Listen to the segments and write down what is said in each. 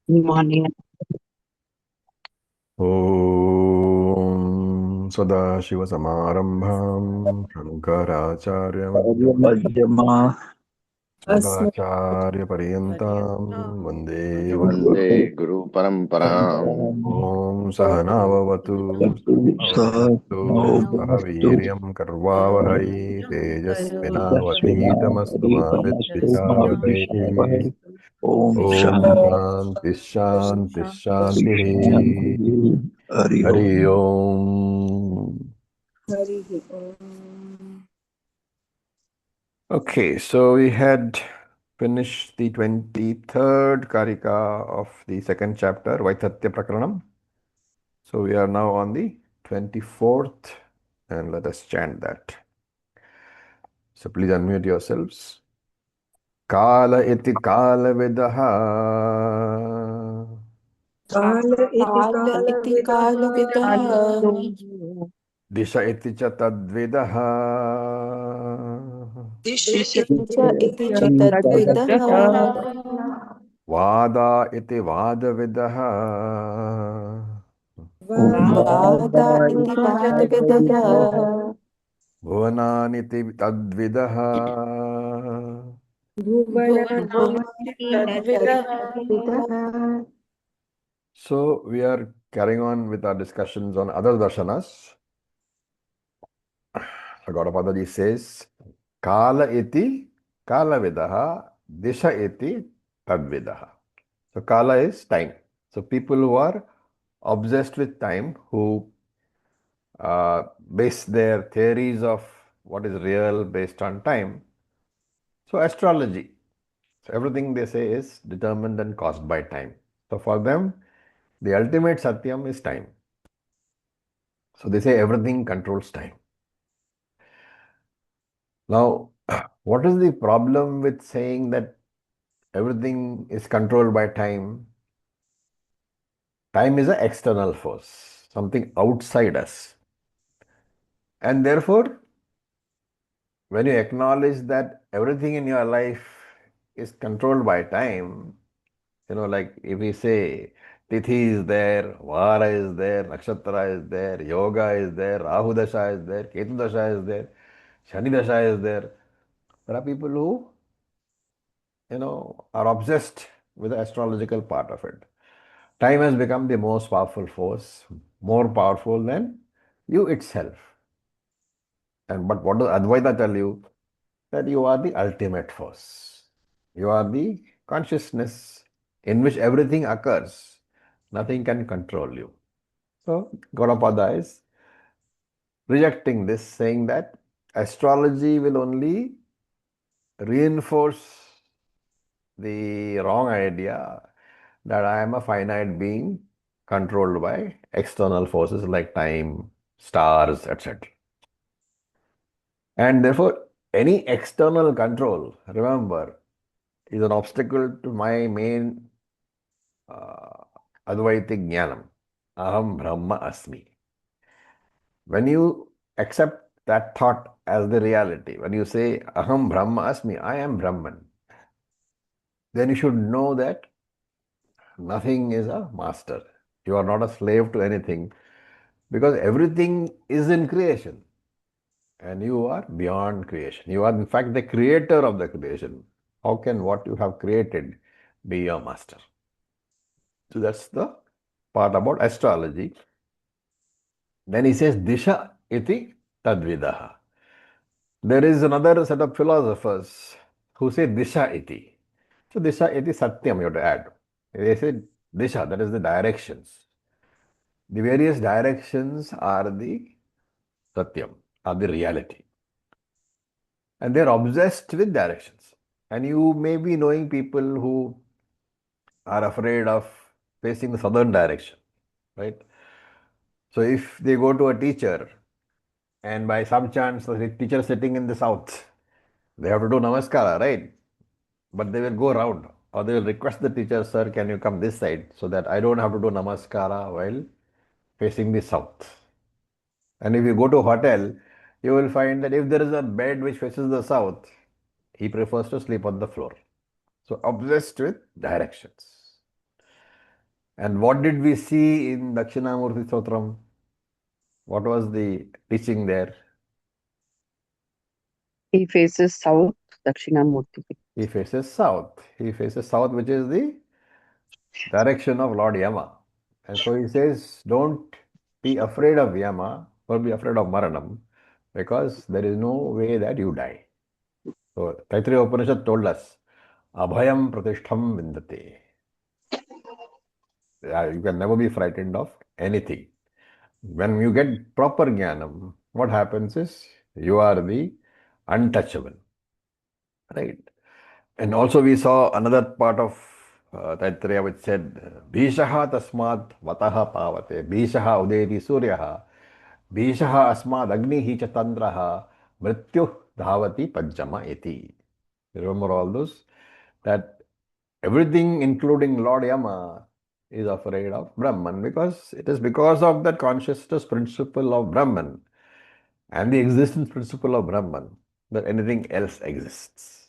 Morning. ॐ सदाशिवसमारम्भां शङ्कराचार्यमध्यमाम् मध्यमा अस्मदाचार्यपर्यन्तां वन्दे वन्दे गुरुपरम्पराम्। गुरुपरम्पराम्। ॐ सहनाववतु सह सहनवतु सह नवतु वीर्यं कर्वावहै तेजस्विनावधीतमस्तु मा विद्विषावहै। ओम ॐ शांति शान्तिः शान्तिः शान्तिः। शांति हरि हरि ओम। ओम्. Okay, so we had finished the 23rd Karika of the second chapter, Vaithatya Prakaranam. So we are now on the 24th, and let us chant that. So please unmute yourselves. Kala iti kala vidaha. काल इति काल इति कालविदः कालविदः Disha iti cha tadvidaha. दिशति च इति च तद्विदः दिशत्यन्तद्विदः Vada iti vadavidaha. वादा इति वादविदः वादादित्य भुवनानिति तद्विदः. भुवनानि भुवनानि तद्विदः तद्विदः So we are carrying on with our discussions on other darshanas. So Gaudapadaji says, Kala iti kala vidaha, disha iti tadvidaha. So Kala is time. So people who are obsessed with time, who base their theories of what is real based on time. So astrology. So everything they say is determined and caused by time. So for them, the ultimate satyam is time. So they say everything controls time. Now, what is the problem with saying that everything is controlled by time? Time is an external force, something outside us. And therefore, when you acknowledge that everything in your life is controlled by time, like if we say Tithi is there, Vara is there, Nakshatra is there, Yoga is there, Rahu Dasha is there, Ketu Dasha is there, Shani Dasha is there. There are people who, are obsessed with the astrological part of it. Time has become the most powerful force, more powerful than you itself. But what does Advaita tell you? That you are the ultimate force. You are the consciousness in which everything occurs. Nothing can control you. So Gaudapada is rejecting this, saying that astrology will only reinforce the wrong idea that I am a finite being controlled by external forces like time, stars, etc. And therefore, any external control, remember, is an obstacle to my main Advaitic Jnanam. Aham Brahma Asmi. When you accept that thought as the reality, when you say Aham Brahma Asmi, I am Brahman, then you should know that nothing is a master. You are not a slave to anything because everything is in creation and you are beyond creation. You are, in fact, the creator of the creation. How can what you have created be your master? So that's the part about astrology. Then he says, Disha iti tadvidaha. There is another set of philosophers who say Disha iti. So Disha iti satyam, you have to add. They say Disha, that is the directions. The various directions are the satyam, are the reality. And they're obsessed with directions. And you may be knowing people who are afraid of facing the southern direction, right? So if they go to a teacher and by some chance the teacher is sitting in the south, they have to do namaskara, right? But they will go round or they will request the teacher, sir, can you come this side so that I don't have to do namaskara while facing the south. And if you go to a hotel, you will find that if there is a bed which faces the south, he prefers to sleep on the floor. So obsessed with directions. And what did we see in Dakshinamurti Stotram? What was the teaching there? He faces south, Dakshinamurti. He faces south. He faces south, which is the direction of Lord Yama. And so he says, don't be afraid of Yama or be afraid of Maranam because there is no way that you die. So Taittiriya Upanishad told us, Abhayam Pratishtham Vindate. You can never be frightened of anything. When you get proper jnanam, what happens is you are the untouchable. Right? And also we saw another part of Taittiriya which said, Bhishaha tasmad vataha pavate, Bhishaha udeti suryaha, Bhishaha asmad agnihi chatandraha, mrityuh dhavati panchama iti. Remember all those? That everything including Lord Yama is afraid of Brahman because it is because of that consciousness principle of Brahman and the existence principle of Brahman that anything else exists.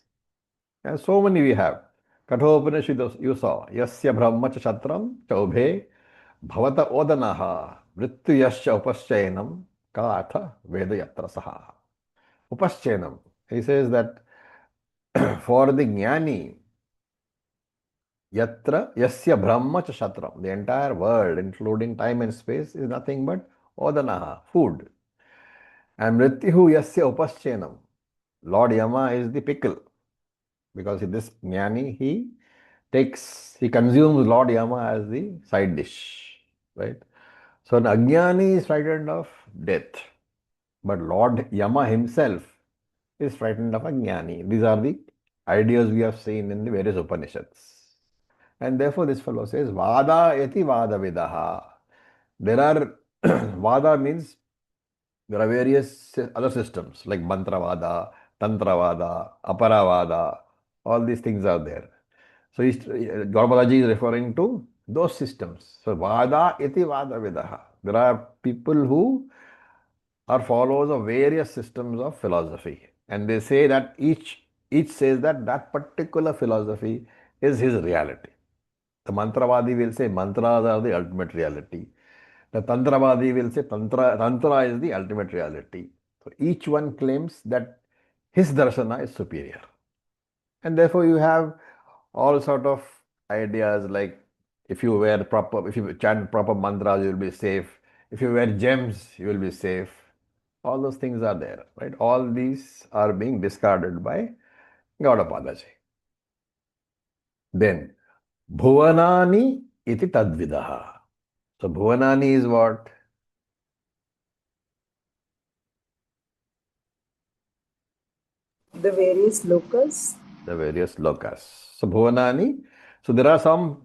And so many we have. Kathopanishad you saw. Yasya brahma cha shatram chaubhe bhavata odanaha mrityu yasya upaschayanam katha vedayatra saha. Upaschayanam. He says that for the jnani, yatra yasya brahma cha shatram, the entire world, including time and space, is nothing but odanaha, food. And mrityu yasya upaschayanam. Lord Yama is the pickle. Because in this jnani, he consumes Lord Yama as the side dish, right? So an ajnani is frightened of death, but Lord Yama himself is frightened of ajnani. These are the ideas we have seen in the various Upanishads. And therefore this fellow says, Vada yati vada vidaha. There are, Vada means there are various other systems like Mantravada, Tantravada, Aparavada, all these things are there. So Gaurabalaji is referring to those systems. So Vada iti Vada Vidaha. There are people who are followers of various systems of philosophy. And they say that each says that that particular philosophy is his reality. The Mantravadi will say mantras are the ultimate reality. The Tantravadi will say Tantra is the ultimate reality. So each one claims that his darshana is superior. And therefore you have all sort of ideas like if you chant proper mantras, you will be safe. If you wear gems, you will be safe. All those things are there, right? All these are being discarded by Gaudapadaji. Then, Bhuvanani iti tadvidaha. So, Bhuvanani is what? The various lokas. The various lokas. So, Bhuvanani. So, there are some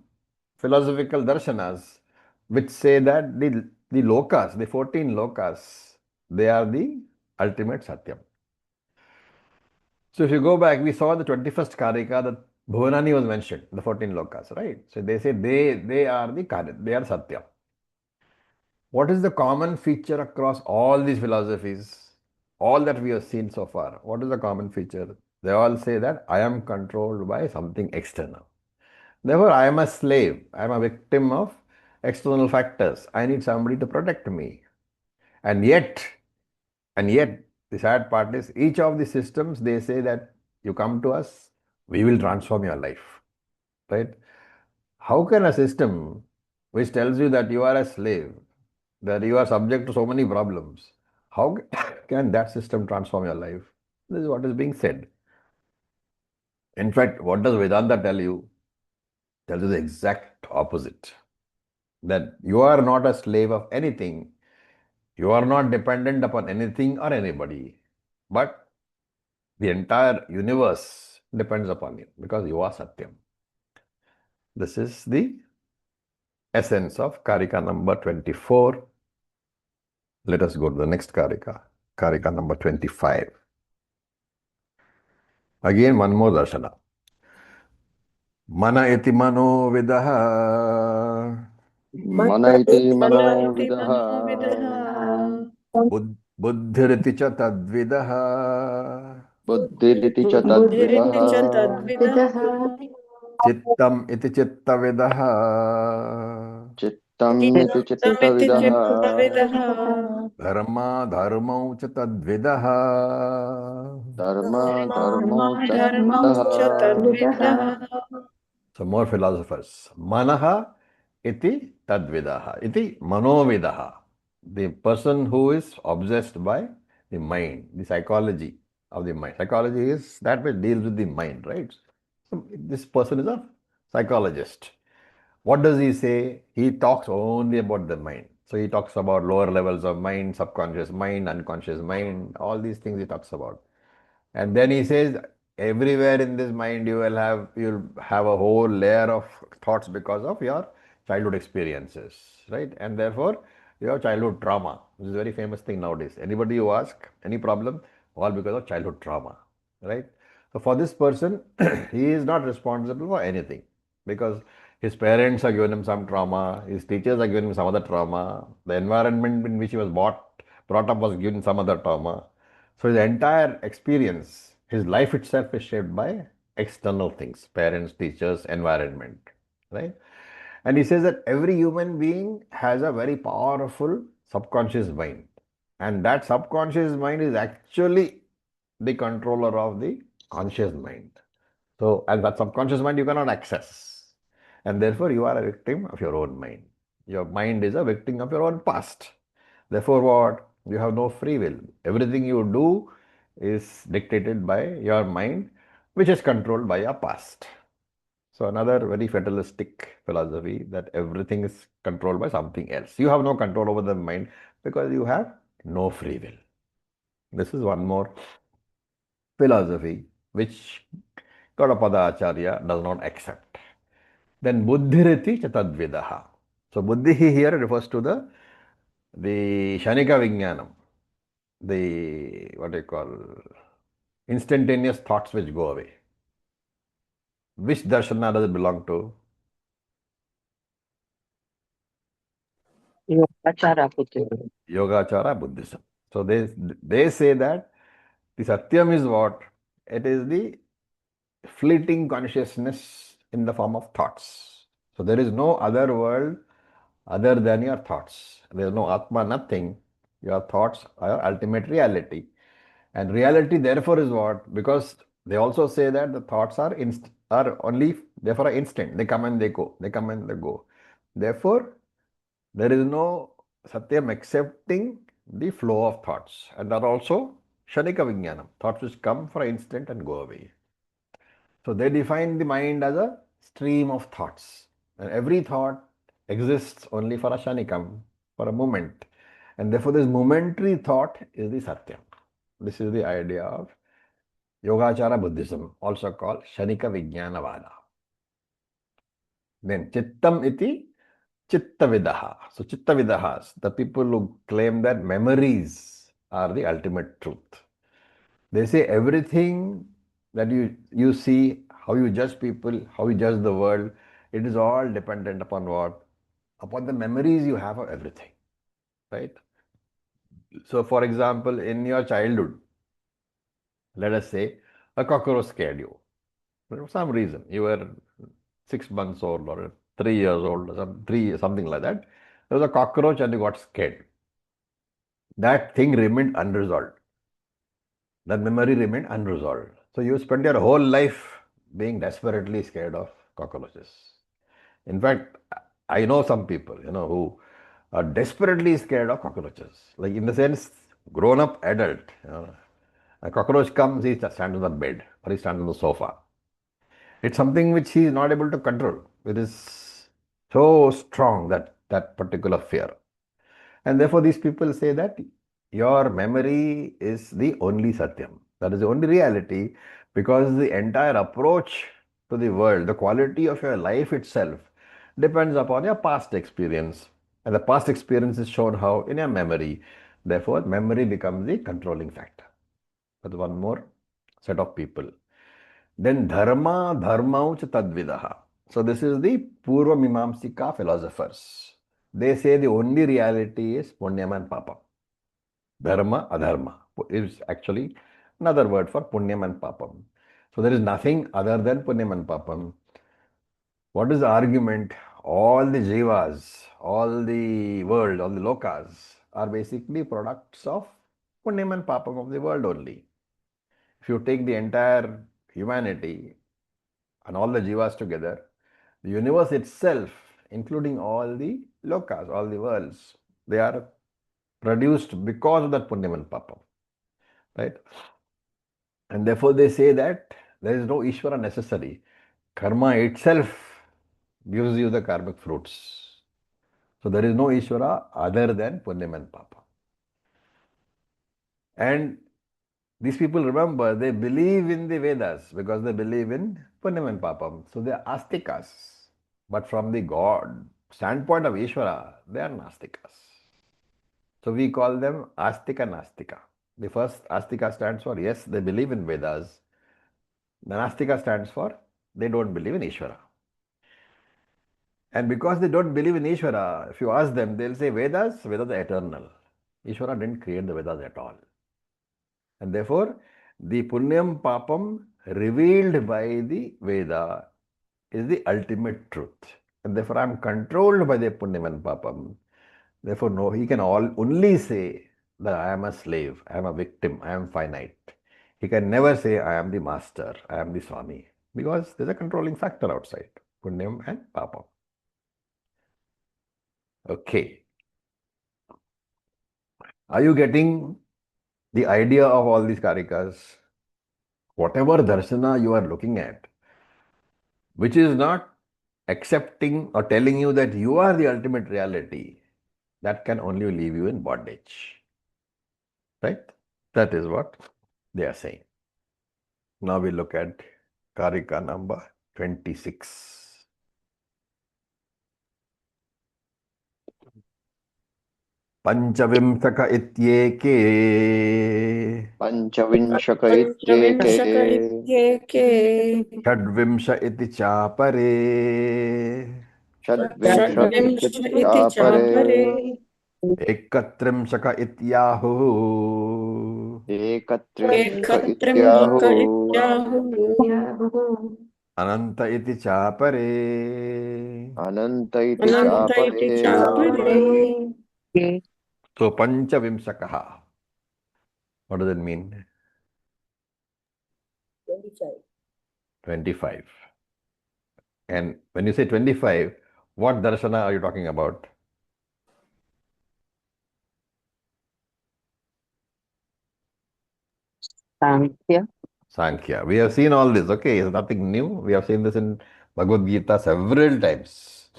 philosophical darshanas which say that the lokas, the 14 lokas, they are the ultimate satyam. So if you go back, we saw the 21st Karika that Bhuvanani was mentioned, the 14 lokas, right? So they say they are the Karika, they are Satya. What is the common feature across all these philosophies, all that we have seen so far? What is the common feature? They all say that I am controlled by something external. Therefore, I am a slave. I am a victim of external factors. I need somebody to protect me. And yet, the sad part is each of the systems, they say that you come to us, we will transform your life. Right? How can a system which tells you that you are a slave, that you are subject to so many problems, how can that system transform your life? This is what is being said. In fact, what does Vedanta tell you? It tells you the exact opposite. That you are not a slave of anything. You are not dependent upon anything or anybody. But the entire universe depends upon you because you are Satyam. This is the essence of Karika number 24. Let us go to the next Karika, Karika number 25. Again, one more darshana. Mana iti mano vidaha. Mana iti mano vidaha. Buddhiriti cha tadvidaha. Buddhiriti cha Buddhiriti tadvidaha. cha tadvidaha. Chittam iti chittavidaha. चित्तम् इति चित्तमिति चित्तविदः चित्तविदः Dharma dharmau cha tadvidaha. धर्म धर्मौ धर्मः च धर्मौ विदः च तद्विदः So more philosophers. Manaha iti tadvidaha. Iti manovidaha. The person who is obsessed by the mind, the psychology of the mind. Psychology is that which deals with the mind, right? So this person is a psychologist. What does he say? He talks only about the mind. So he talks about lower levels of mind, subconscious mind, unconscious mind, all these things he talks about. And then he says, everywhere in this mind you'll have a whole layer of thoughts because of your childhood experiences, right? And therefore your childhood trauma, which is a very famous thing nowadays. Anybody you ask, any problem, all because of childhood trauma, right? So for this person, he is not responsible for anything because his parents are giving him some trauma, his teachers are giving him some other trauma, the environment in which he was brought up was giving some other trauma. So his entire experience, his life itself is shaped by external things, parents, teachers, environment, right? And he says that every human being has a very powerful subconscious mind. And that subconscious mind is actually the controller of the conscious mind. So, and that subconscious mind you cannot access. And therefore, you are a victim of your own mind. Your mind is a victim of your own past. Therefore, what? You have no free will. Everything you do is dictated by your mind, which is controlled by your past. So, another very fatalistic philosophy that everything is controlled by something else. You have no control over the mind because you have no free will. This is one more philosophy which Gaudapada Acharya does not accept. Then buddhiriti chatadvidaha. So buddhi here refers to the shanika vijnanam, the what do you call instantaneous thoughts which go away. Which darshana does it belong to? Yogacara Buddhism. Yogachara Buddhism. So they say that the satyam is what? It is the fleeting consciousness in the form of thoughts. So there is no other world other than your thoughts. There is no Atma, nothing. Your thoughts are your ultimate reality. And reality, therefore, is what? Because they also say that the thoughts are only, therefore, are instant. They come and they go. They come and they go. Therefore, there is no Satyam accepting the flow of thoughts. And that also Shanika Vijnanam, thoughts which come for an instant and go away. So they define the mind as a stream of thoughts. And every thought exists only for a shanikam, for a moment. And therefore this momentary thought is the Satyam. This is the idea of Yogachara Buddhism, also called Shanika Vijnanavada. Then Chittam iti Chittavidaha. So Chittavidahas, the people who claim that memories are the ultimate truth. They say everything that you see, how you judge people, how you judge the world, it is all dependent upon what? Upon the memories you have of everything, right? So, for example, in your childhood, let us say a cockroach scared you. For some reason, you were 6 months old or 3 years old or something like that. There was a cockroach and you got scared. That thing remained unresolved. That memory remained unresolved. So you spent your whole life being desperately scared of cockroaches. In fact, I know some people, who are desperately scared of cockroaches. Like in the sense, grown up adult. A cockroach comes, he stands on the bed or he stands on the sofa. It's something which he is not able to control. It is so strong that particular fear. And therefore, these people say that your memory is the only Satyam. That is the only reality because the entire approach to the world, the quality of your life itself depends upon your past experience. And the past experience is shown how in your memory. Therefore, memory becomes the controlling factor. That's one more set of people. Then dharmauch tadvidaha. So this is the Purva Mimamsika philosophers. They say the only reality is punyam and papam. Dharma, adharma is actually another word for punyam and papam. So there is nothing other than punyam and papam. What is the argument? All the jivas, all the world, all the lokas are basically products of punyam and papam of the world only. If you take the entire humanity and all the jivas together, the universe itself, including all the lokas, all the worlds, they are produced because of that punyam and papam, right? And therefore they say that there is no Ishvara necessary. Karma itself gives you the karmic fruits. So there is no Ishvara other than punyam and papa. And these people, remember, they believe in the Vedas because they believe in punyam and papam. So they are astikas. But from the God standpoint of Ishvara, they are nastikas. So we call them astika nastika. The first astika stands for yes, they believe in Vedas. The nastika stands for they don't believe in Ishvara. And because they don't believe in Ishvara, if you ask them, they'll say Vedas are eternal. Ishvara didn't create the Vedas at all. And therefore, the Punyam Papam revealed by the Veda is the ultimate truth. And therefore, I am controlled by the Punyam and Papam. Therefore, no, he can only say that I am a slave, I am a victim, I am finite. He can never say I am the master, I am the Swami, because there's a controlling factor outside, Punyam and Papam. Okay. Are you getting the idea of all these karikas? Whatever darshana you are looking at, which is not accepting or telling you that you are the ultimate reality, that can only leave you in bondage. Right? That is what they are saying. Now we look at karika number 26. पंचविंशक इत्येके पञ्चविंशक इत्येके पञ्चविंशक इत्येके षड्विंश इति चापरे षड्विंश षड्विंश इति इति चापरे चापरे एकत्रिंशक इत्याहुः एकत्रिंशक एकत्रिंशक इत्याहुः इत्याहुः अनंत इति चापरे अनन्त इति अनन्त चापरे इति चापरे So panchavimsakaha. What does it mean? 25. And when you say 25, what darshana are you talking about? Sankhya. Sankhya. We have seen all this, okay? It's nothing new. We have seen this in Bhagavad Gita several times.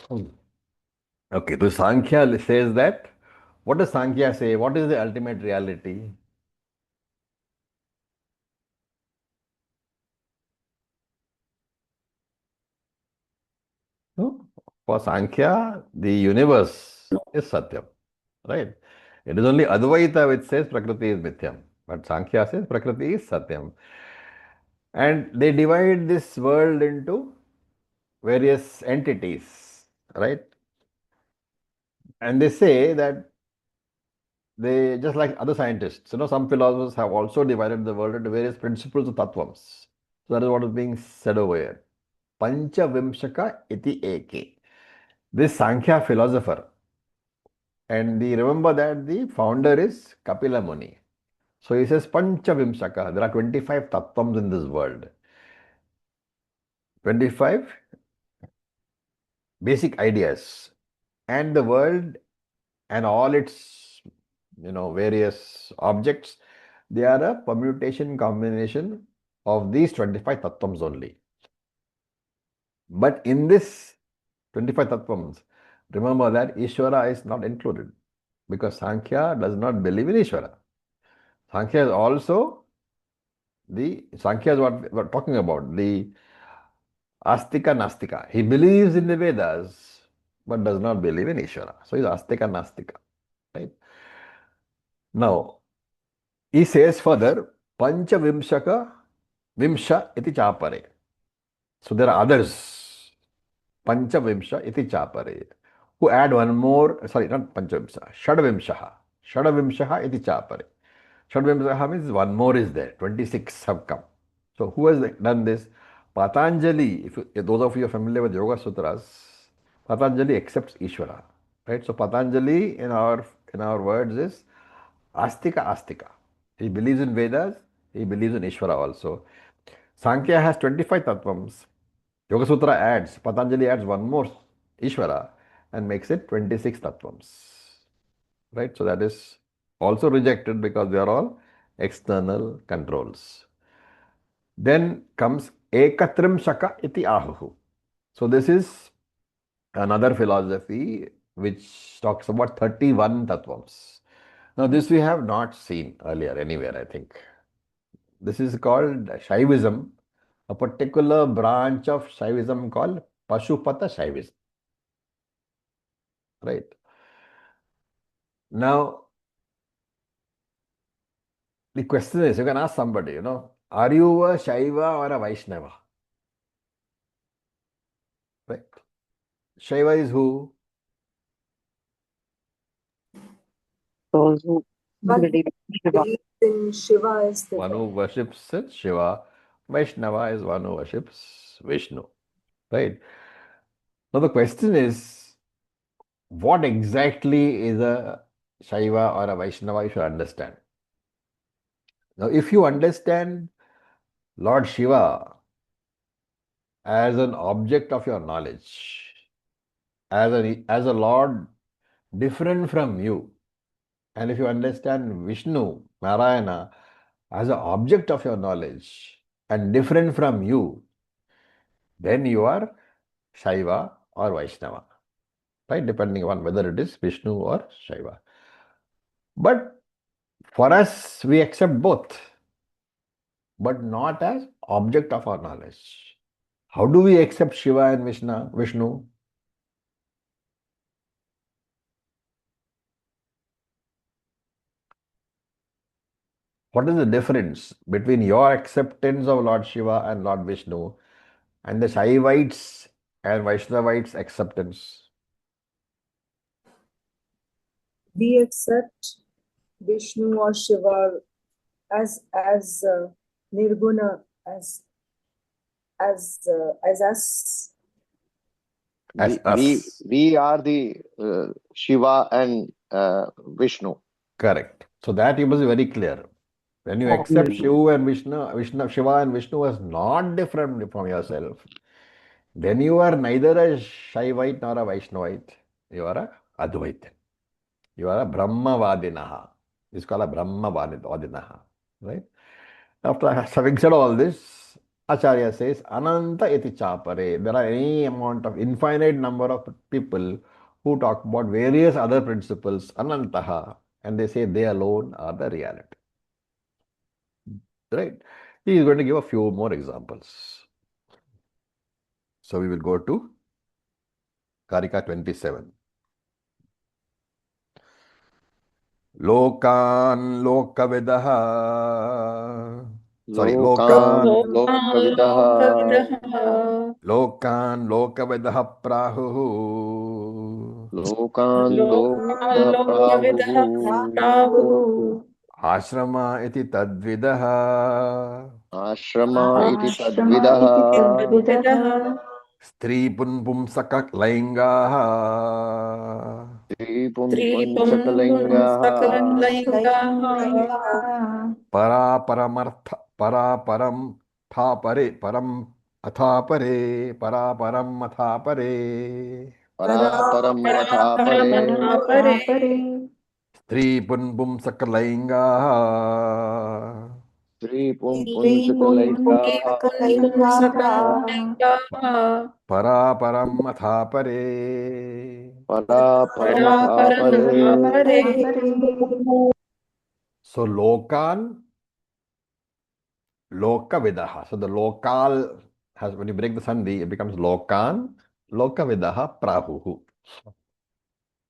Okay, so Sankhya says that. What does Sankhya say? What is the ultimate reality? No? For Sankhya, the universe is Satyam, right? It is only Advaita which says Prakriti is Mithyam. But Sankhya says Prakriti is Satyam. And they divide this world into various entities, right? And they say that they, just like other scientists, some philosophers have also divided the world into various principles of tattvams. So that is what is being said over here. Pancha Vimshaka iti eke. This Sankhya philosopher, and remember that the founder is Kapila Muni. So he says Pancha Vimshaka. There are 25 tattvams in this world. 25 basic ideas. And the world and all its various objects, they are a permutation combination of these 25 tattvams only. But in this 25 tattvams, remember that Ishvara is not included because Sankhya does not believe in Ishvara. Sankhya is also Sankhya is what we're talking about, the Astika Nastika. He believes in the Vedas but does not believe in Ishvara. So he's Astika Nastika. Right? Now, he says further, Pancha Vimshaka Vimsha iti chapare. So there are others, Pancha Vimsha iti chapare, who add one more, sorry, not Pancha Vimsha, Shadavimshaha. Shadavimshaha iti chapare. Shadavimshaha means one more is there, 26 have come. So who has done this? Patanjali, if those of you are familiar with Yoga Sutras, Patanjali accepts Ishvara, right? So Patanjali in our words is Astika Astika. He believes in Vedas, he believes in Ishvara also. Sankhya has 25 tattvams. Yoga Sutra adds, Patanjali adds one more Ishvara and makes it 26 tattvams. Right? So that is also rejected because they are all external controls. Then comes Ekatrim Shaka iti ahuhu. So this is another philosophy which talks about 31 tattvams. Now this we have not seen earlier anywhere, I think. This is called Shaivism, a particular branch of Shaivism called Pashupata Shaivism. Right? Now, the question is, you can ask somebody, are you a Shaiva or a Vaishnava? Right? Shaiva is who? Those who believe in Shiva. Believes in Shiva is the One who worships Shiva. Vaishnava is one who worships Vishnu. Right? Now the question is, what exactly is a Shaiva or a Vaishnava you should understand? Now if you understand Lord Shiva as an object of your knowledge, as a Lord different from you, and if you understand Vishnu, Narayana, as an object of your knowledge and different from you, then you are Shaiva or Vaishnava, right? Depending on whether it is Vishnu or Shaiva. But for us, we accept both, but not as object of our knowledge. How do we accept Shiva and Vishnu? What is the difference between your acceptance of Lord Shiva and Lord Vishnu and the Shaivites and Vaishnavites' acceptance? we accept Vishnu or Shiva as Nirguna, as us. As We us. we are the Shiva and Vishnu. Correct. So that you must be very clear. When you accept Shiva and Vishnu, Shiva and Vishnu as not different from yourself, then you are neither a Shaivite nor a Vaishnavite. You are a Advaita. You are a Brahmavadinaha. It's called a Brahmavadinaha. Right? After having said all this, Acharya says, Ananta iti chapare. There are any amount of infinite number of people who talk about various other principles, Anantaha, and they say they alone are the reality. Right? He is going to give a few more examples. So we will go to Karika 27. Lokan Lokavidaha. Sorry, Lokan Lokan Lokavidaha. Lokan Lokavidaha Prahu. Lokan Lokavidaha Prahu. Ashrama iti tadvidaha. Ashrama iti Ashrama iti tadvidaha. tadvidaha. Stri punpumsaka laingaha. Tripunpunsakalingaha. Paraparamartha Paraparam Thapare Param Athapare Paraparam Athapare. Paraparam Athapare. Parapare. Stri punpumsaka laingaha. Tripunpunsakalingaha. Kalingaha. Paraparam Athapare. Paraparam Athapare. Parapare. So Lokan Lokavidaha. So the lokal has, when you break the sandhi, it becomes Lokan Lokavidaha Prahuhu.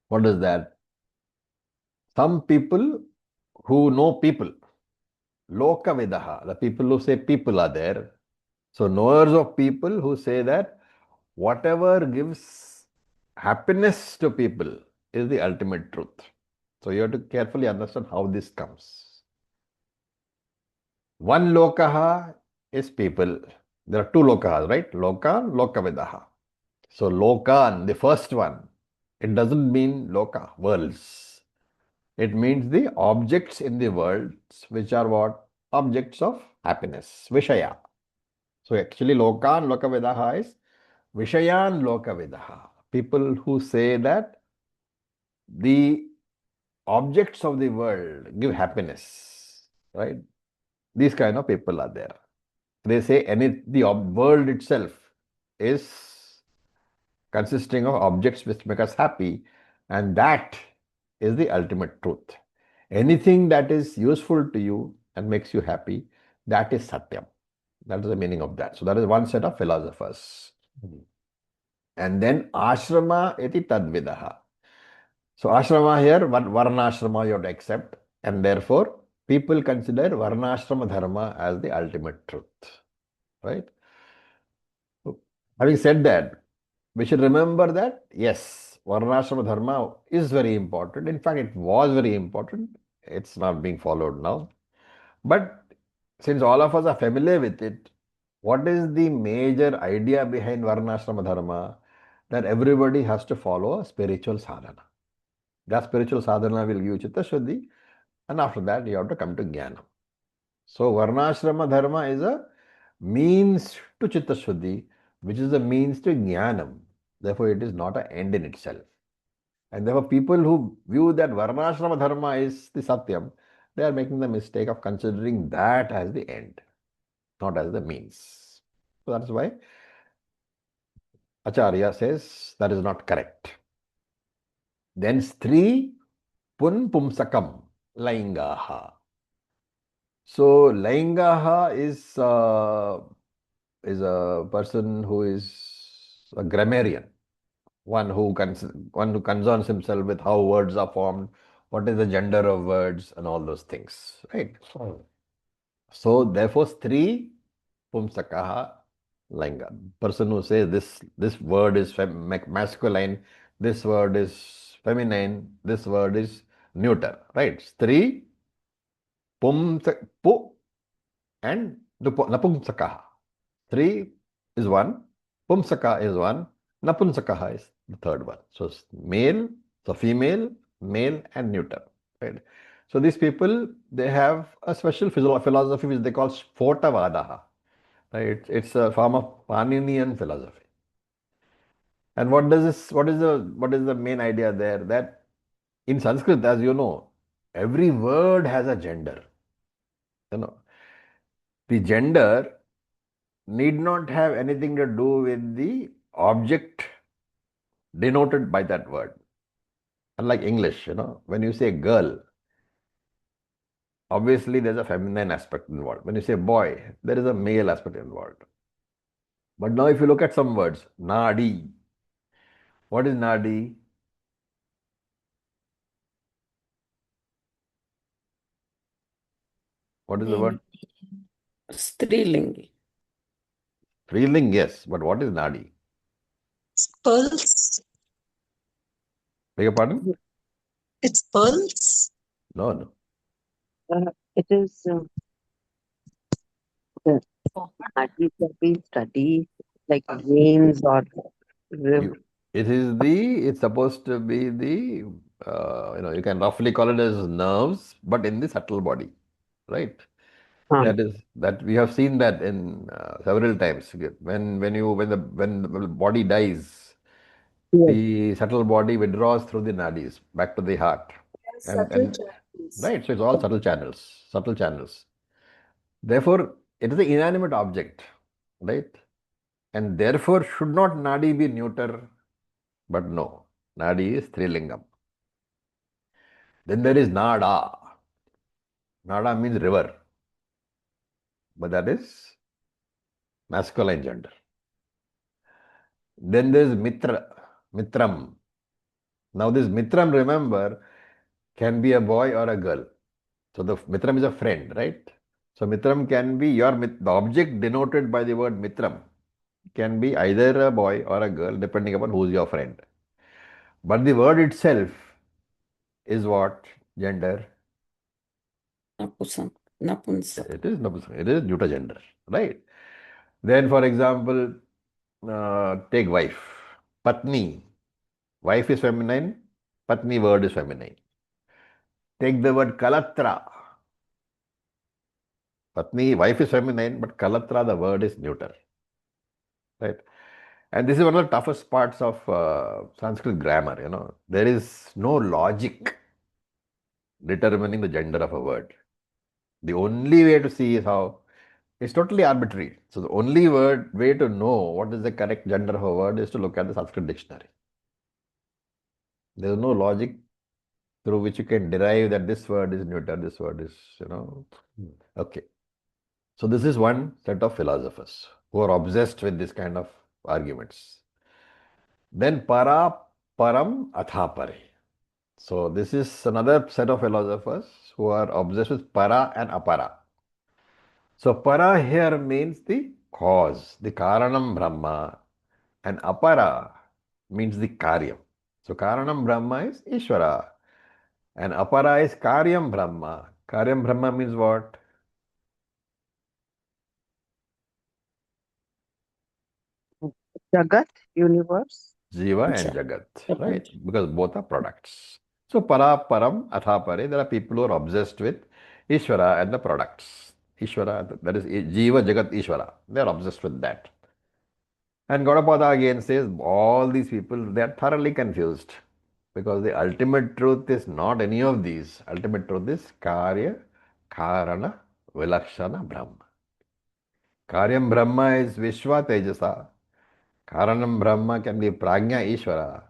What is that? Some people who know people, Lokavidaha, the people who say people are there. So knowers of people who say that whatever gives happiness to people is the ultimate truth. So you have to carefully understand how this comes. One lokaha is people. There are two lokas, right? Lokan, lokavidaha. So lokan, the first one, it doesn't mean loka, worlds. It means the objects in the world, which are what? Objects of happiness, Vishaya. So actually lokan, lokavidaha is Vishayan lokavidaha. People who say that the objects of the world give happiness, right? These kind of people are there. They say the world itself is consisting of objects which make us happy, and that is the ultimate truth. Anything that is useful to you and makes you happy, that is Satyam. That is the meaning of that. So that is one set of philosophers. And then ashrama iti tadvidaha. So ashrama here, varnashrama you have to accept, and therefore people consider varnashrama dharma as the ultimate truth, right? Having said that, we should remember that yes, varnashrama dharma is very important. In fact, it was very important. It's not being followed now. But since all of us are familiar with it, what is the major idea behind varnashrama dharma? That everybody has to follow a spiritual sadhana. That spiritual sadhana will give you chitta shuddhi, and after that you have to come to jnana. So varnashrama dharma is a means to chitta shuddhi, which is a means to jnanam. Therefore, it is not an end in itself. And therefore, people who view that varnashrama dharma is the satyam, they are making the mistake of considering that as the end, not as the means. So that's why Acharya says that is not correct. Then stri pun pumsakam laingaha. So laingaha is a person who is a grammarian, one who concerns himself with how words are formed, what is the gender of words, and all those things, right? So therefore, stri pumsakaha lainga. Person who says this word is masculine, this word is feminine, this word is neuter, right? Stri pu and napumsakaha. Three is one, pumsaka is one, napunsakaha is the third one. So male, so female, male, and neuter. Right? So these people, they have a special philosophy which they call Spotavadaha. Right? It's a form of Paninian philosophy. And what is the main idea there? That in Sanskrit, as you know, every word has a gender. You know, the gender need not have anything to do with the object denoted by that word. Unlike English, when you say girl, obviously there's a feminine aspect involved. When you say boy, there is a male aspect involved. But now if you look at some words, nadi. What is nadi? What is the word? Strilingi. Striling, yes. But what is nadi? Pulse. Beg your pardon? It's pulse. No. It is the studies that we study, like veins or rib. It's supposed to be you can roughly call it as nerves, but in the subtle body, right? That we have seen that in several times. When the body dies, Yes. the subtle body withdraws through the nadis back to the heart. Subtle channels. Right, so it's all subtle channels. Therefore, it is an inanimate object, right? And therefore, should not nadi be neuter? But no, nadi is trilingam. Then there is nada. Nada means river, but that is masculine gender. Then there is mitram. Now this mitram, remember, can be a boy or a girl. So the mitram is a friend, right? So mitram can be the object denoted by the word mitram can be either a boy or a girl, depending upon who's your friend. But the word itself is what gender? Napunsaka. It is neuter gender, right? Then, for example, take wife. Patni. Wife is feminine. Patni word is feminine. Take the word kalatra. Patni, wife is feminine, but kalatra, the word is neuter. Right? And this is one of the toughest parts of Sanskrit grammar. There is no logic determining the gender of a word. The only way to see is how it's totally arbitrary. So the only way to know what is the correct gender of a word is to look at the Sanskrit dictionary. There is no logic through which you can derive that this word is neuter, this word is, Okay. So this is one set of philosophers who are obsessed with this kind of arguments. Then para, param, atha pare. So this is another set of philosophers who are obsessed with para and apara. So para here means the cause, the karanam brahma, and apara means the karyam. So karanam brahma is Ishvara and apara is karyam brahma. Karyam brahma means what? Jagat, universe. Jiva and Jagat, right? Because both are products. So para, param, atha pare, there are people who are obsessed with Ishvara and the products. Ishvara, that is Jiva, Jagat, Ishvara. They are obsessed with that. And Gaudapada again says all these people, they are thoroughly confused because the ultimate truth is not any of these. Ultimate truth is Karya, Karana, Vilakshana, Brahma. Karyam Brahma is Vishwa Tejasa. Karanam Brahma can be Prajna Ishvara.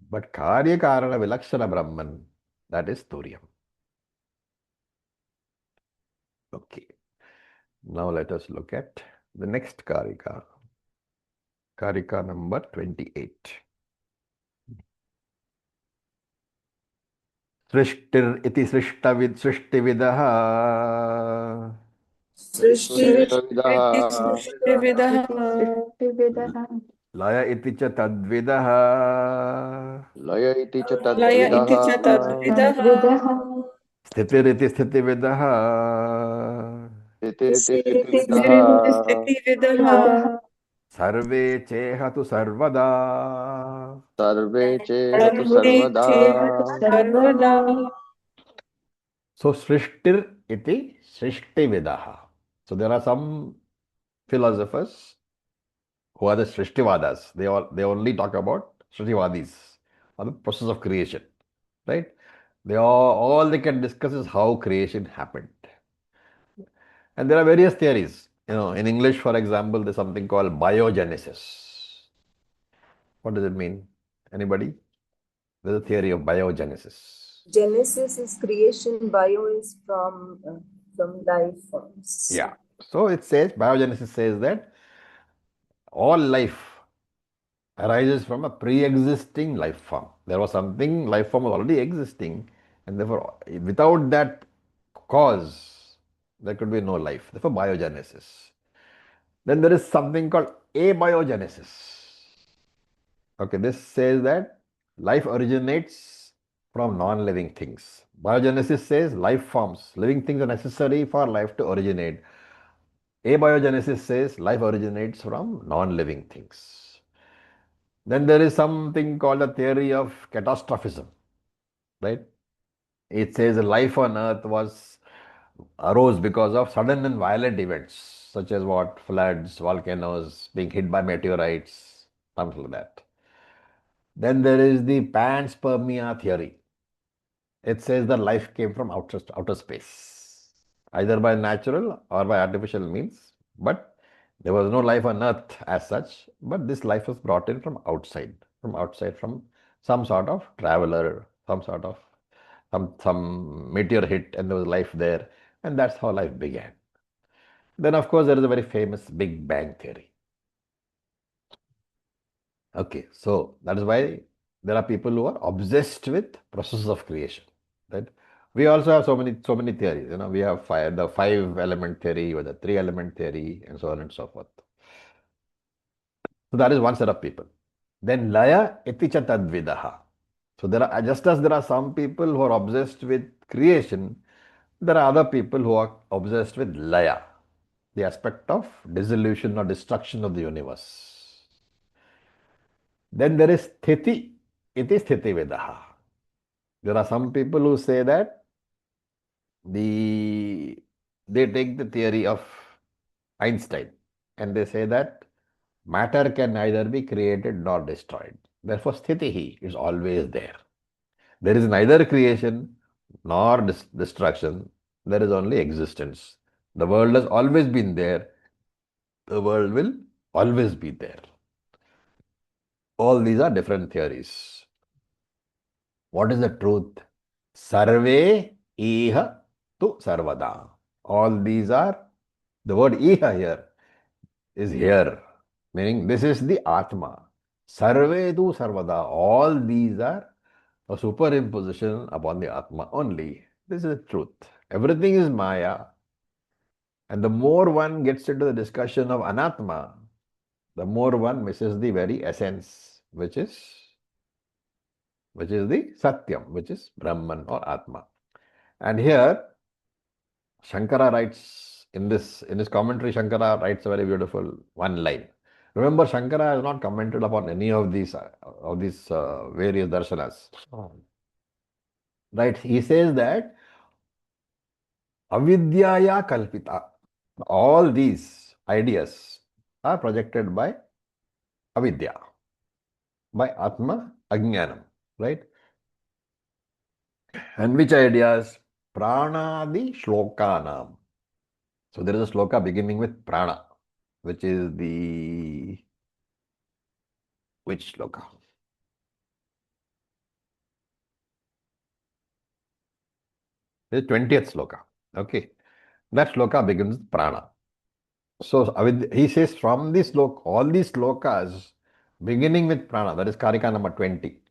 But Karya Karana Vilakshana Brahman, that is Turyam. Okay. Now let us look at the next Karika. Karika number 28. सृष्टिर् इति सृष्टिविदः सृष्टिविदः सृष्टिविदः लय इति च तद्विदः लय इति च लय तद्विदः इति च तद्विदः स्थितिरिति स्थितिविदः स्थितिरिति स्थितिविदः स्थितिविदः सर्वे चेह तु सर्वदा सर्वे चेहतु सर्वे सर्वदा चेत् सर्वदा So Srishtir iti Srishtividaha. So there are some philosophers who are the Srishtivadas. They only talk about Srishtivadis or the process of creation. Right? All they can discuss is how creation happened. And there are various theories. In English, for example, there's something called biogenesis. What does it mean? Anybody? There's a theory of biogenesis. Genesis is creation, bio is from life forms. Yeah. So it says, biogenesis says that all life arises from a pre-existing life form. There was something, life form was already existing, and therefore, without that cause, there could be no life. Therefore, biogenesis. Then there is something called abiogenesis. Okay, this says that life originates from non-living things. Biogenesis says life forms, living things are necessary for life to originate. Abiogenesis says life originates from non-living things. Then there is something called a theory of catastrophism, right? It says life on earth arose because of sudden and violent events, such as what? Floods, volcanoes, being hit by meteorites, something like that. Then there is the panspermia theory. It says that life came from outer space, either by natural or by artificial means, but there was no life on earth as such, but this life was brought in from outside, from some sort of traveler, some meteor hit, and there was life there, and that's how life began. Then, of course, there is a very famous Big Bang theory. Okay, so that is why there are people who are obsessed with process of creation. Right? We also have so many theories. We have the 5-element theory or the 3-element theory, and so on and so forth. So that is one set of people. Then laya eticha tadvidaha. So just as there are some people who are obsessed with creation, there are other people who are obsessed with laya, the aspect of dissolution or destruction of the universe. Then there is sthiti, iti sthiti vedaha. There are some people who say that they take the theory of Einstein and they say that matter can neither be created nor destroyed. Therefore, sthitihi is always there. There is neither creation nor destruction. There is only existence. The world has always been there. The world will always be there. All these are different theories. What is the truth? Sarve iha tu sarvada. All these are, the word iha here is here, meaning this is the Atma. Sarve tu sarvada. All these are a superimposition upon the Atma only. This is the truth. Everything is Maya. And the more one gets into the discussion of Anatma, the more one misses the very essence, which is the Satyam, which is Brahman or Atma. And here, Shankara writes in his commentary, Shankara writes a very beautiful one line. Remember, Shankara has not commented upon any of these various darshanas. Right? He says that avidyaya kalpita. All these ideas are projected by avidya, by Atma Ajnanam, right? And which ideas? Pranadi shlokanam. So there is a shloka beginning with prana, which is which shloka? The 20th shloka. Okay. That shloka begins with prana. So he says from this sloka, all these slokas beginning with prana, that is karika number 20.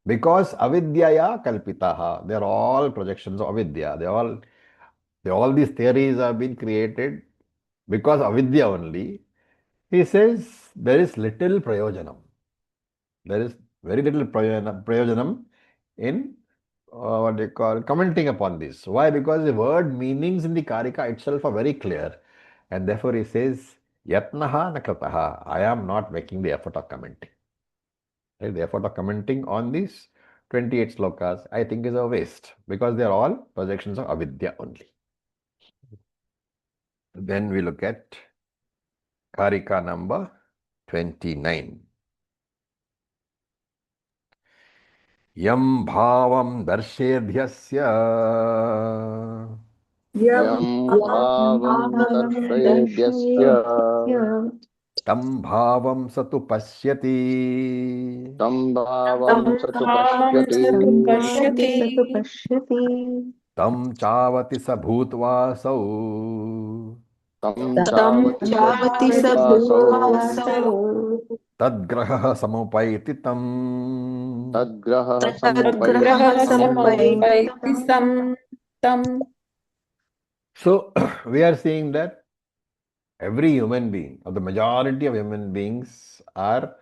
Because avidyaya kalpitaha, they are all projections of avidya. All these theories have been created because avidya only. He says there is little prayojanam. There is very little prayojanam in what they call commenting upon this. Why? Because the word meanings in the karika itself are very clear. And therefore he says, Yatnaha nakrataha. I am not making the effort of commenting. Right? The effort of commenting on these 28 slokas, I think, is a waste because they are all projections of avidya only. Then we look at karika number 29. Yam bhavam darshedhyasya यं भावं दर्शयेद्यस्य tam bhavam satu pashyati तं भावं स तु पश्यति tam chavati sa bhutva तं तं चावति स चावति स भूत्वासौ भूत्वासौ tadgrahah samupaiti tam. तद्ग्रहः तद्ग्रहः समुपैति समुपैति तं. So we are seeing that every human being, or the majority of human beings, are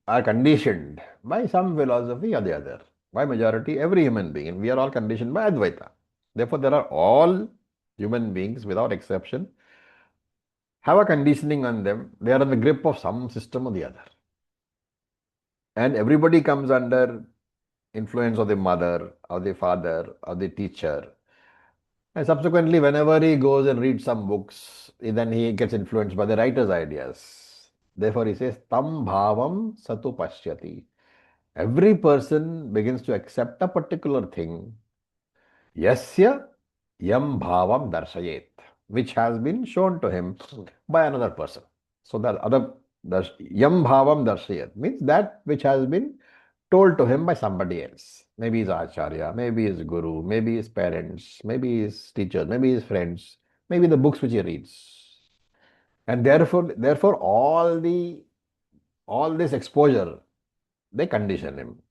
conditioned by some philosophy or the other. By majority, every human being, and we are all conditioned by Advaita. Therefore, there are all human beings, without exception, have a conditioning on them. They are in the grip of some system or the other. And everybody comes under influence of the mother, or the father, or the teacher. And subsequently, whenever he goes and reads some books, then he gets influenced by the writer's ideas. Therefore, he says, Tam bhavam satu pashyati. Every person begins to accept a particular thing. Yasya yam bhavam darshayet, which has been shown to him by another person. So that yam bhavam darshayet means that which has been told to him by somebody else. Maybe his acharya, maybe his guru, maybe his parents, maybe his teachers, maybe his friends, maybe the books which he reads. And therefore all this exposure, they condition him.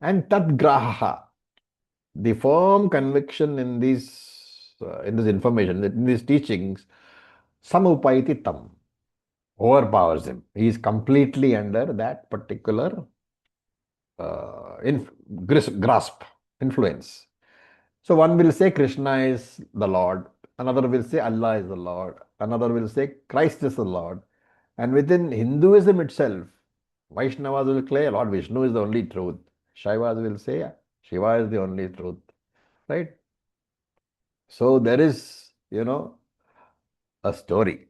And tadgraha, the firm conviction in this information, in these teachings, samupaiti tam, overpowers him. He is completely under that particular grasp, influence. So one will say Krishna is the Lord, another will say Allah is the Lord, another will say Christ is the Lord. And within Hinduism itself, Vaishnavas will say Lord Vishnu is the only truth. Shaivas will say Shiva is the only truth. Right? So there is, a story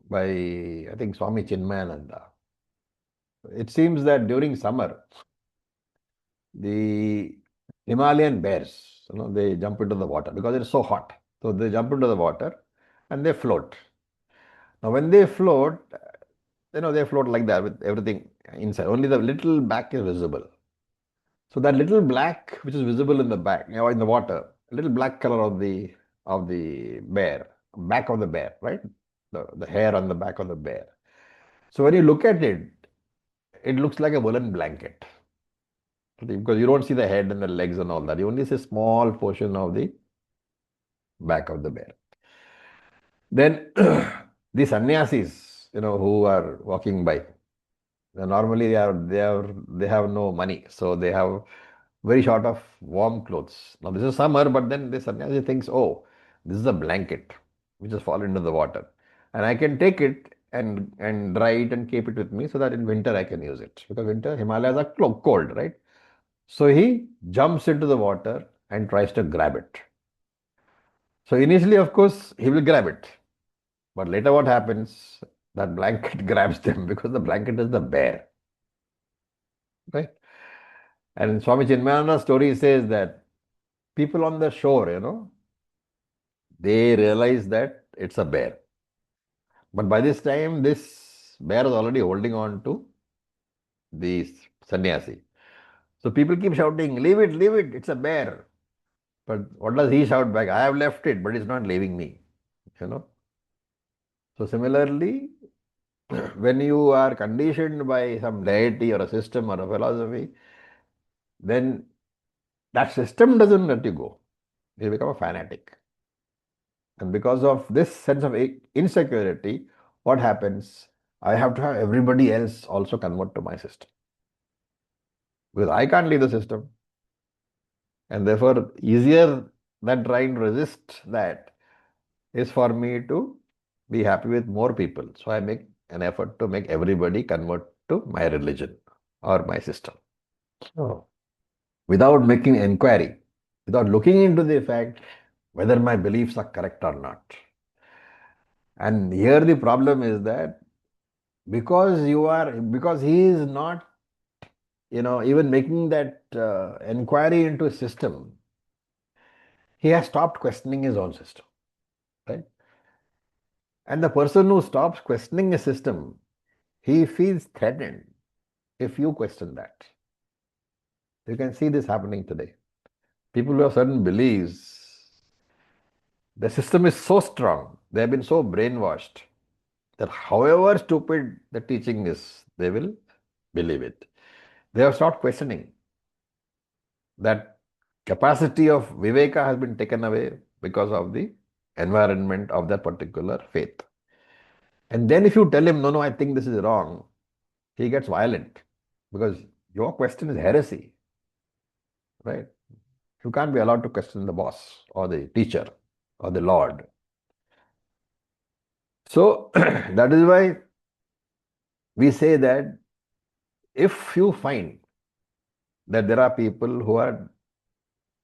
by, I think, Swami Chinmayananda. It seems that during summer, the Himalayan bears, they jump into the water because it's so hot. So they jump into the water and they float. Now, when they float, they float like that with everything inside. Only the little back is visible. So that little black, which is visible in the back, in the water, little black color of the bear, back of the bear, right? The hair on the back of the bear. So when you look at it, it looks like a woolen blanket. Because you don't see the head and the legs and all that. You only see a small portion of the back of the bear. Then the sannyasis, who are walking by, normally they have no money, so they have very short of warm clothes. Now this is summer, but then the sannyasi thinks, oh, this is a blanket which has fallen into the water, and I can take it and dry it and keep it with me so that in winter I can use it, because winter Himalayas are cold, right? So he jumps into the water and tries to grab it. So initially, of course, he will grab it. But later what happens? That blanket grabs them because the blanket is the bear. Right? And in Swami Chinmayananda's story says that people on the shore, they realize that it's a bear. But by this time, this bear is already holding on to the sannyasi. So people keep shouting, leave it, it's a bear. But what does he shout back? I have left it, but it's not leaving me. So similarly, when you are conditioned by some deity or a system or a philosophy, then that system doesn't let you go. You become a fanatic. And because of this sense of insecurity, what happens? I have to have everybody else also convert to my system. Because I can't leave the system. And therefore, easier than trying to resist that is for me to be happy with more people. So I make an effort to make everybody convert to my religion or my system. Oh. Without making inquiry, without looking into the fact whether my beliefs are correct or not. And here the problem is that because he is not, even making that inquiry into a system, he has stopped questioning his own system, right? And the person who stops questioning a system, he feels threatened if you question that. You can see this happening today. People who have certain beliefs, the system is so strong, they have been so brainwashed that however stupid the teaching is, they will believe it. They have stopped questioning. That capacity of viveka has been taken away because of the environment of that particular faith. And then if you tell him, no, I think this is wrong, he gets violent because your question is heresy, right? You can't be allowed to question the boss or the teacher or the Lord. So that is why we say that if you find that there are people who are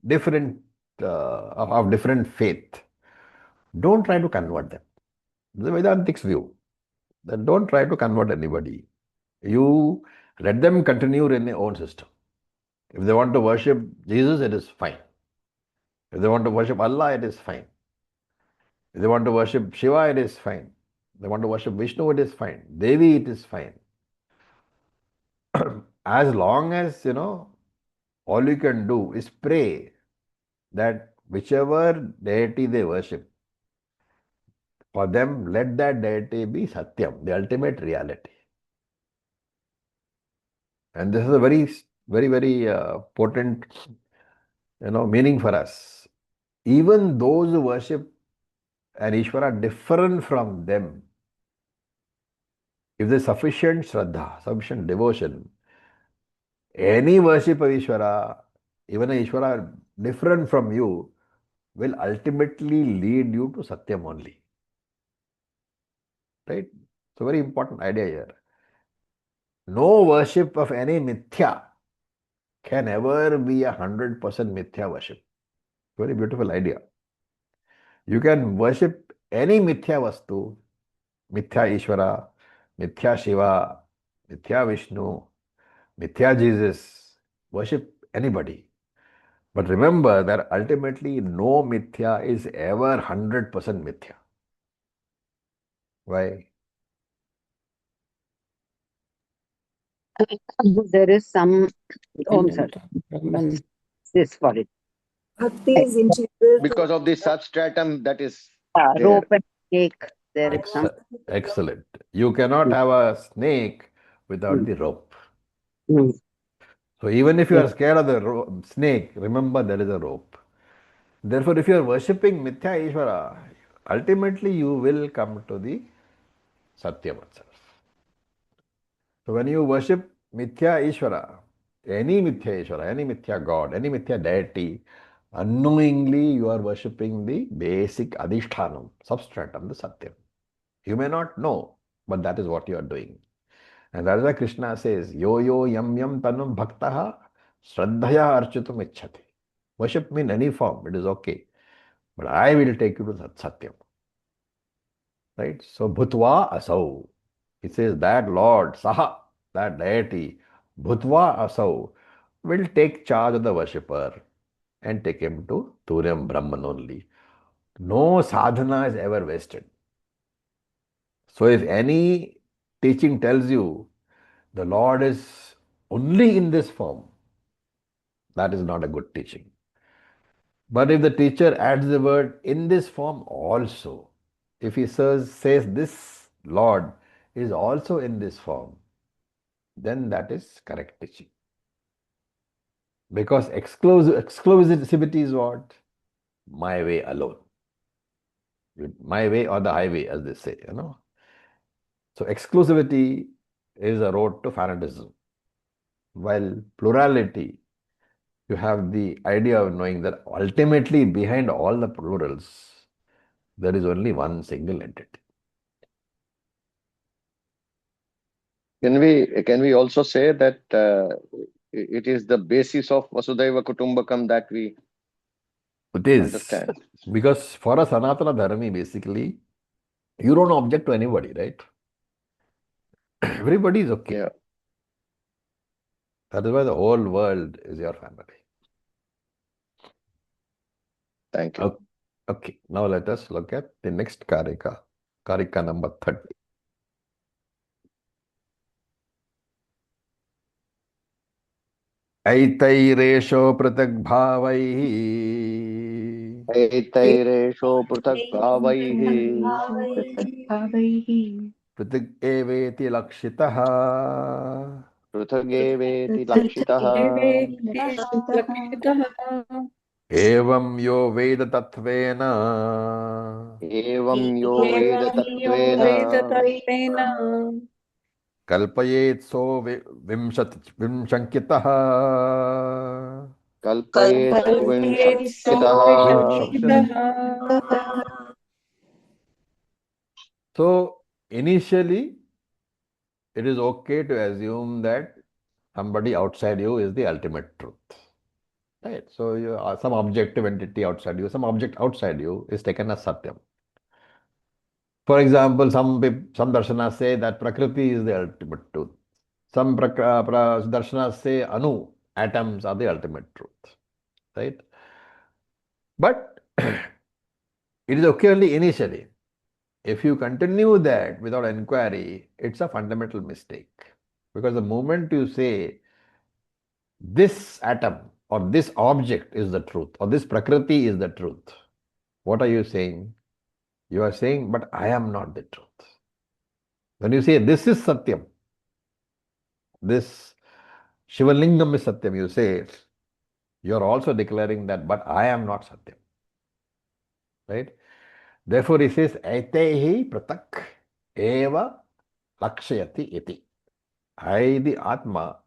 different, of different faith, don't try to convert them. The Vedantic's view. Then don't try to convert anybody. You let them continue in their own system. If they want to worship Jesus, it is fine. If they want to worship Allah, it is fine. If they want to worship Shiva, it is fine. If they want to worship Vishnu, it is fine. Devi, it is fine. As long as, all you can do is pray that whichever deity they worship, for them, let that deity be Satyam, the ultimate reality. And this is a very, very, very potent, meaning for us. Even those who worship an Ishvara different from them, if there's sufficient Shraddha, sufficient devotion, any worship of Ishvara, even an Ishvara different from you, will ultimately lead you to Satyam only. Right? It's a very important idea here. No worship of any mithya can ever be 100% mithya worship. Very beautiful idea. You can worship any mithya vastu, mithya Ishvara, mithya Shiva, mithya Vishnu, mithya Jesus, worship anybody. But remember that ultimately no mithya is ever 100% mithya. Why? There is some. Oh, sir. Brahman. This for it. Bhakti is integral Because to of the substratum that is there. Rope and snake. There is some. Excellent. You cannot have a snake without the rope. Mm. So even if you Yeah. are scared of the snake, remember there is a rope. Therefore, if you are worshipping Mithya Ishvara, ultimately you will come to the Satyam itself. So when you worship Mithya Ishvara, any Mithya God, any Mithya deity, unknowingly you are worshipping the basic Adhishthanam, substratum, the Satyam. You may not know, but that is what you are doing. And that is why Krishna says, Yo yo yam yam tanum bhaktaha shraddhaya archutum ichhati. Worship me in any form, it is okay. But I will take you to Satyam. Right? So bhutva asau. It says that Lord, Saha, that deity, bhutva asau, will take charge of the worshipper and take him to Turyam Brahman only. No sadhana is ever wasted. So if any teaching tells you the Lord is only in this form, that is not a good teaching. But if the teacher adds the word in this form also, if he says this Lord is also in this form, then that is correct teaching. Because exclusivity is what? My way alone. My way or the highway, as they say, So exclusivity is a road to fanatism. While plurality, you have the idea of knowing that ultimately behind all the plurals, there is only one single entity. Can we also say that it is the basis of Vasudhaiva Kutumbakam that we It is. understand? Because for a Sanatana Dharmi, basically, you don't object to anybody, right? Everybody is okay. Yeah. That is why the whole world is your family. Thank you. Okay, now let us look at the next Karika. Karika number 30. ऐतैरेषो पृथग्भावैः एतैरेषो पृथक् भावैः भावैः पृथग् एवेति लक्षितः पृथगेवेति लक्षितः पृथक् लक्षितः लक्षितः एवं यो वेद तत्त्वेन एवं यो वेद एवं यो तत्त्वेन वेदतत्त्वेन कल्पयेत्सो विंशङ्कितः कल्पयेत् कल्पयेत्सो सुविंशतितः विशङ्कितः So initially it is okay to assume that somebody outside you is the ultimate truth. Right? So some objective entity outside you, some object outside you is taken as Satyam. For example, some darshanas say that Prakriti is the ultimate truth. Some darshanas say Anu, atoms are the ultimate truth. Right? But it is okay only initially. If you continue that without inquiry, it's a fundamental mistake. Because the moment you say this atom or this object is the truth or this Prakriti is the truth, what are you saying? You are saying, but I am not the truth. When you say this is Satyam, this Shivalingam is Satyam, you say, you are also declaring that, but I am not Satyam. Right? Therefore, he says, Aitehi pratak eva lakshayati iti. I, the Atma,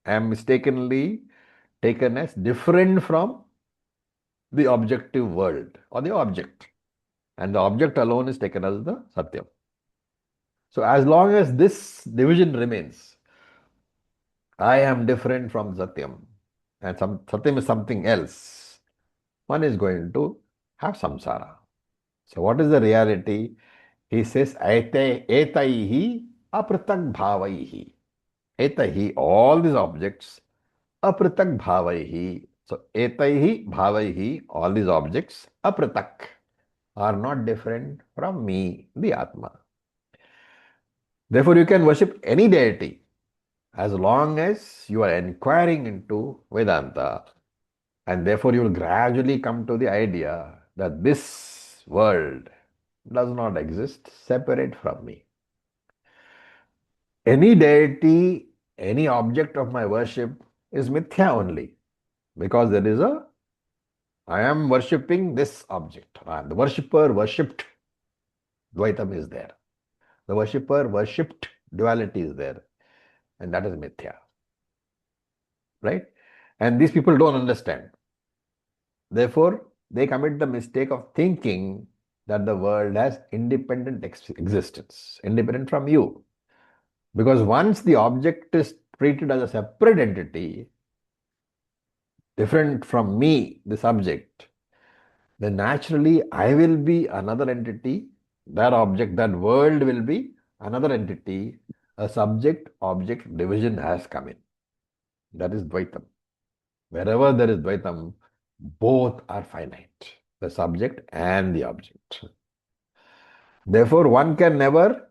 am mistakenly taken as different from the objective world or the object. And the object alone is taken as the Satyam. So as long as this division remains, I am different from Satyam, and Satyam is something else, one is going to have samsara. So what is the reality? He says, etaihi apratak bhavaihi. Etaihi, all these objects, apratak bhavaihi. So etaihi bhavaihi, all these objects, apratak, are not different from me, the Atma. Therefore, you can worship any deity as long as you are inquiring into Vedanta, and therefore you will gradually come to the idea that this world does not exist separate from me. Any deity, any object of my worship is mithya only, because there is I am worshipping this object. The worshipper worshipped, Dvaitam is there. The worshipper worshipped, duality is there. And that is mithya. Right? And these people don't understand. Therefore, they commit the mistake of thinking that the world has independent existence, independent from you. Because once the object is treated as a separate entity, different from me, the subject, then naturally I will be another entity, that object, that world will be another entity, a subject-object division has come in. That is Dvaitam. Wherever there is Dvaitam, both are finite, the subject and the object. Therefore, one can never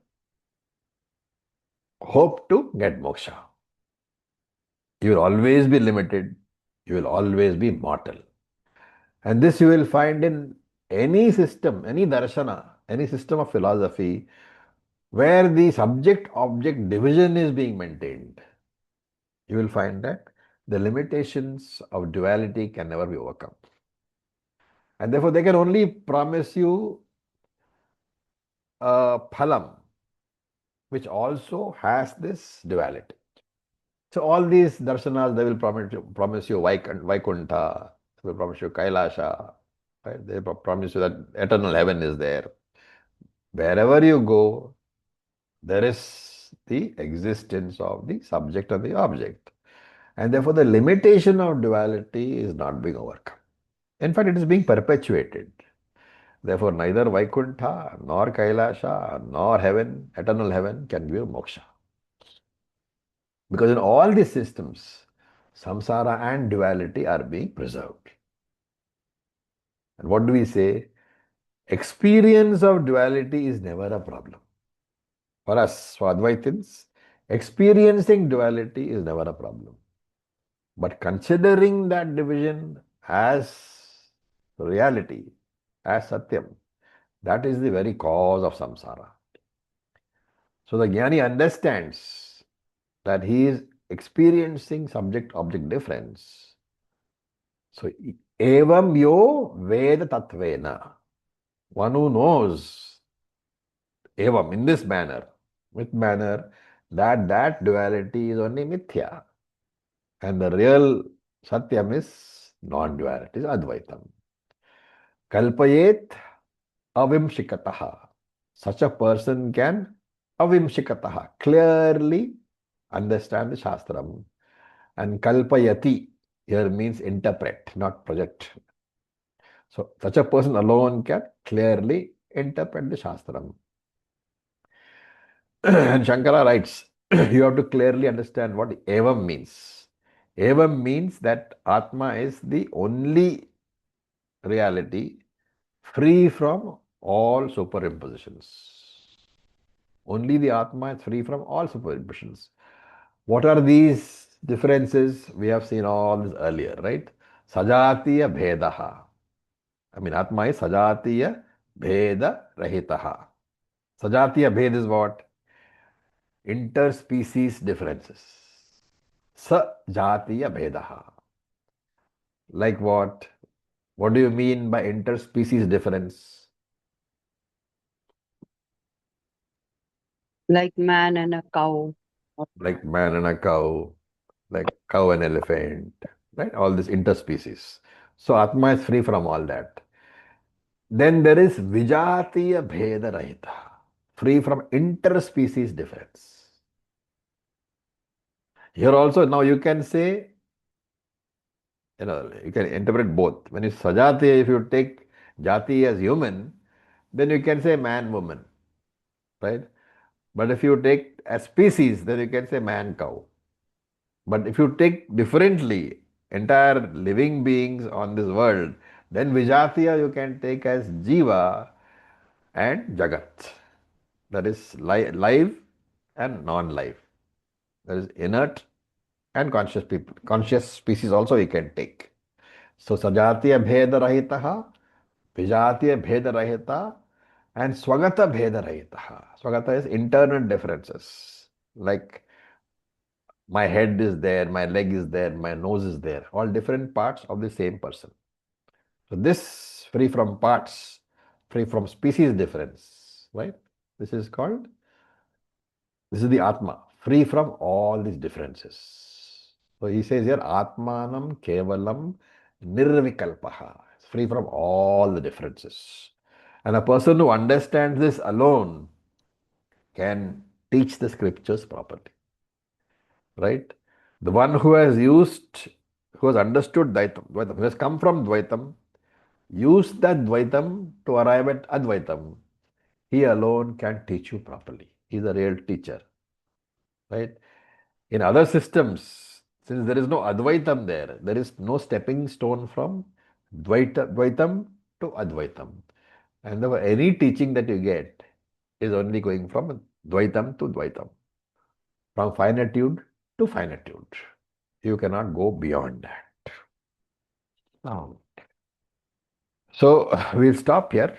hope to get moksha. You will always be limited, you will always be mortal. And this you will find in any system, any darshana, any system of philosophy where the subject-object division is being maintained. You will find that the limitations of duality can never be overcome. And therefore, they can only promise you a phalam, which also has this duality. So all these darshanas, they will promise you Vaikuntha, they will promise you Kailasha, right? They promise you that eternal heaven is there. Wherever you go, there is the existence of the subject and the object. And therefore, the limitation of duality is not being overcome. In fact, it is being perpetuated. Therefore, neither Vaikuntha, nor Kailasha, nor heaven, eternal heaven can give moksha. Because in all these systems, samsara and duality are being preserved. And what do we say? Experience of duality is never a problem. For us, for Advaitins, experiencing duality is never a problem. But considering that division as reality, as Satyam, that is the very cause of samsara. So the Jnani understands that he is experiencing subject-object difference. So, evam yo veda tatvena. One who knows evam in this manner, with manner, that duality is only mithya. And the real Satyam is non-duality, is Advaitam. Kalpayet avimshikataha. Such a person can avimshikataha, clearly understand the Shastram. And kalpayati here means interpret, not project. So such a person alone can clearly interpret the Shastram. And Shankara writes, you have to clearly understand what evam means. Evam means that Atma is the only reality free from all superimpositions. Only the Atma is free from all superimpositions. What are these differences? We have seen all this earlier, right? Sajatiya bhedaha. I mean, Atma is Sajatiya bheda rahitaha. Sajatiya bhed is what? Interspecies differences. Sajatiya bhedaha. Like what? What do you mean by interspecies difference? Like man and a cow. Like man and a cow, like cow and elephant, right? All this interspecies. So Atma is free from all that. Then there is Vijatiya Bheda Rahita, free from interspecies difference. Here also, now you can say, you can interpret both. When it's Sajatiya, if you take Jati as human, then you can say man, woman, right? But if you take as species, then you can say man, cow. But if you take differently entire living beings on this world, then Vijatiya you can take as Jiva and Jagat. That is live and non-live. That is inert and conscious people. Conscious species also you can take. So Sajatiya Bheda Rahitaha, Vijatiya Bheda Rahita, and Swagata Bheda Rahitaha. Swagata is internal differences. Like my head is there, my leg is there, my nose is there. All different parts of the same person. So this free from parts, free from species difference, right? This is the Atma, free from all these differences. So he says here, Atmanam Kevalam Nirvikalpaha, free from all the differences. And a person who understands this alone can teach the scriptures properly. Right? The one who has understood Dvaitam, who has come from Dvaitam, used that Dvaitam to arrive at Advaitam, he alone can teach you properly. He is a real teacher. Right? In other systems, since there is no Advaitam there is no stepping stone from Dvaitam to Advaitam. And any teaching that you get is only going from Dvaitam to Dvaitam, from finitude to finitude. You cannot go beyond that. So we'll stop here.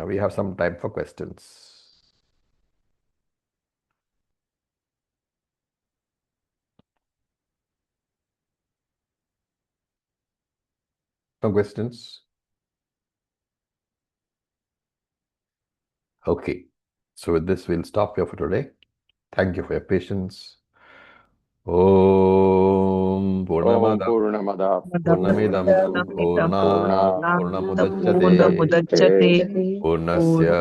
We have some time for questions. No questions? Okay. So with this, we'll stop here for today. Thank you for your patience. Om Purnamada Purnamada Purnamidam Purnat Purnamudachyate Purnasya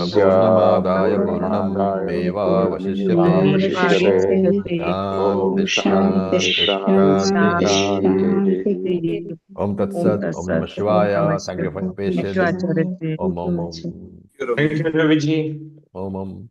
Purnamadaya Purnam Meva Vasishyate Om Shanti Shanti Shanti Shanti Shanti. Om Tat Sat Om Namah Shivaya. Thank you for your patience. Om Om Om. Thank you, Ravi ji. Om Om.